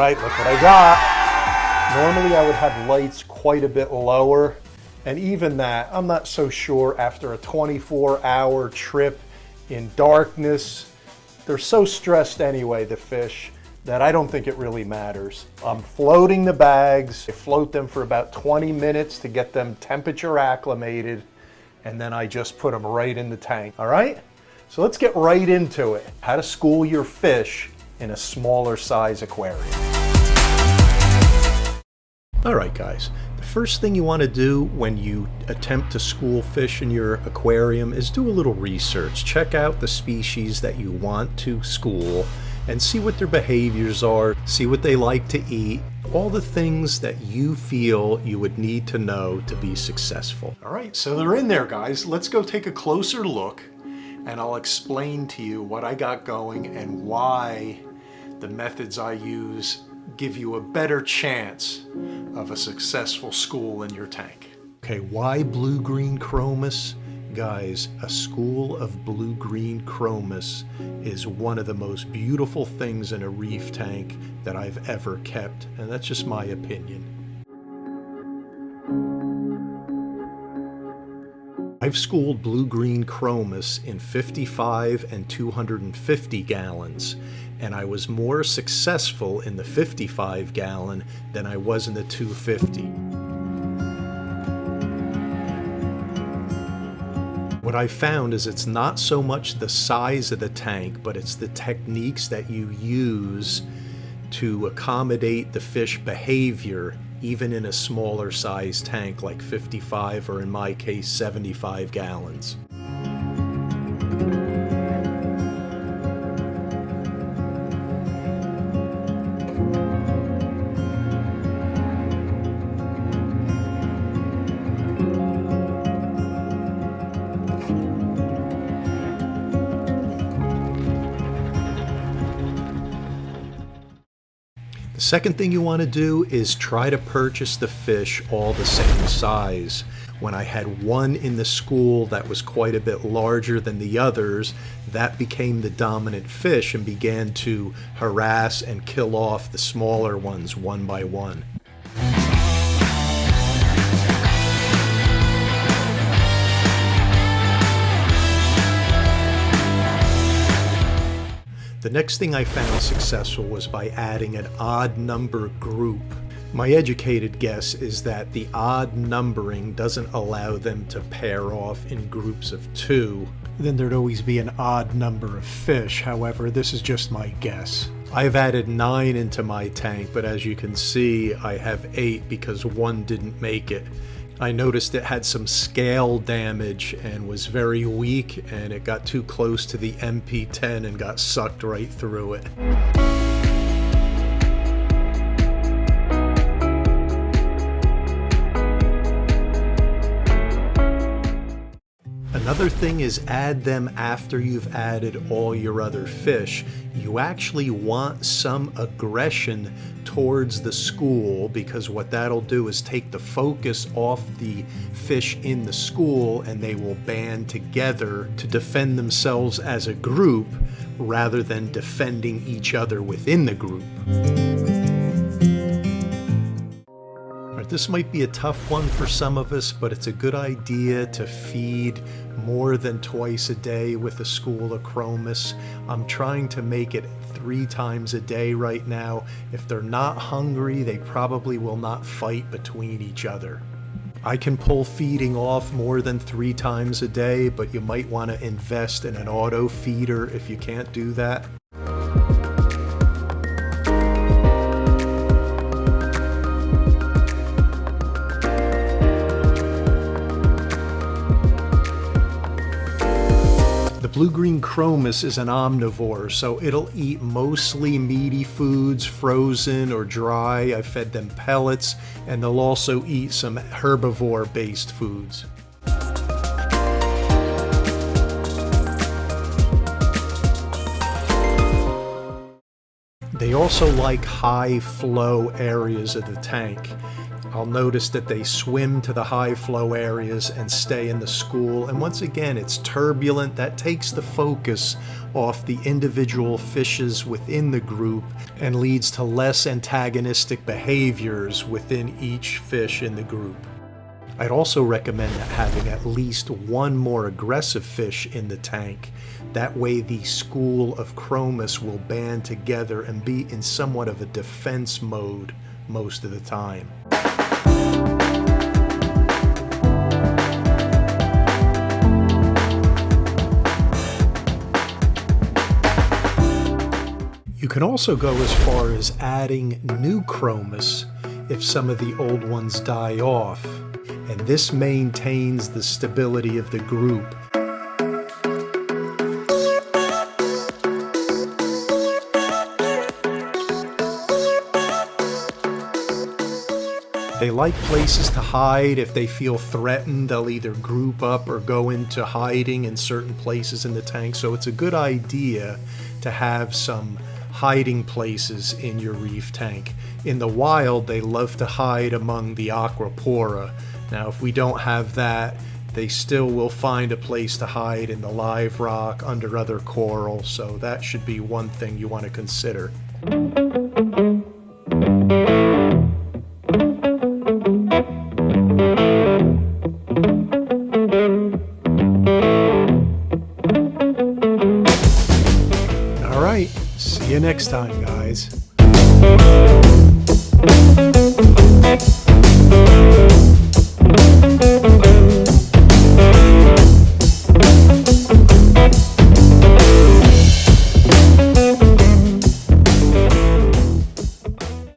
right, look what I got. Normally I would have lights quite a bit lower, and even that, I'm not so sure after a 24-hour trip in darkness. They're so stressed anyway, the fish, that I don't think it really matters. I'm floating the bags. I float them for about 20 minutes to get them temperature acclimated, and then I just put them right in the tank, all right? So let's get right into it. How to school your fish in a smaller size aquarium. All right, guys. The first thing you want to do when you attempt to school fish in your aquarium is do a little research. Check out the species that you want to school and see what their behaviors are, see what they like to eat, all the things that you feel you would need to know to be successful. All right, so they're in there, guys. Let's go take a closer look, and I'll explain to you what I got going and why the methods I use give you a better chance of a successful school in your tank. Okay, why blue-green chromis? Guys, a school of blue-green chromis is one of the most beautiful things in a reef tank that I've ever kept, and that's just my opinion. I've schooled blue-green chromis in 55 and 250 gallons, and I was more successful in the 55 gallon than I was in the 250. What I found is it's not so much the size of the tank, but it's the techniques that you use to accommodate the fish behavior, even in a smaller size tank like 55 or in my case 75 gallons. The second thing you want to do is try to purchase the fish all the same size. When I had one in the school that was quite a bit larger than the others, that became the dominant fish and began to harass and kill off the smaller ones one by one. The next thing I found successful was by adding an odd number group. My educated guess is that the odd numbering doesn't allow them to pair off in groups of 2. Then there'd always be an odd number of fish. However, this is just my guess. I've added 9 into my tank, but as you can see, I have 8 because one didn't make it. I noticed it had some scale damage and was very weak, and it got too close to the MP10 and got sucked right through it. Another thing is add them after you've added all your other fish. You actually want some aggression towards the school, because what that'll do is take the focus off the fish in the school and they will band together to defend themselves as a group rather than defending each other within the group. This might be a tough one for some of us, but it's a good idea to feed more than twice a day with a school of chromis. I'm trying to make it 3 times a day right now. If they're not hungry, they probably will not fight between each other. I can pull feeding off more than 3 times a day, but you might want to invest in an auto feeder if you can't do that. Blue-green chromis is an omnivore, so it'll eat mostly meaty foods, frozen or dry. I fed them pellets, and they'll also eat some herbivore-based foods. They also like high flow areas of the tank. I'll notice that they swim to the high flow areas and stay in the school. And once again, it's turbulent. That takes the focus off the individual fishes within the group and leads to less antagonistic behaviors within each fish in the group. I'd also recommend having at least one more aggressive fish in the tank. That way the school of Chromis will band together and be in somewhat of a defense mode most of the time. You can also go as far as adding new Chromis if some of the old ones die off, and this maintains the stability of the group. They like places to hide. If they feel threatened, they'll either group up or go into hiding in certain places in the tank. So it's a good idea to have some hiding places in your reef tank. In the wild, they love to hide among the Acropora. Now, if we don't have that, they still will find a place to hide in the live rock, under other coral, so that should be one thing you want to consider. All right, see you next time, guys.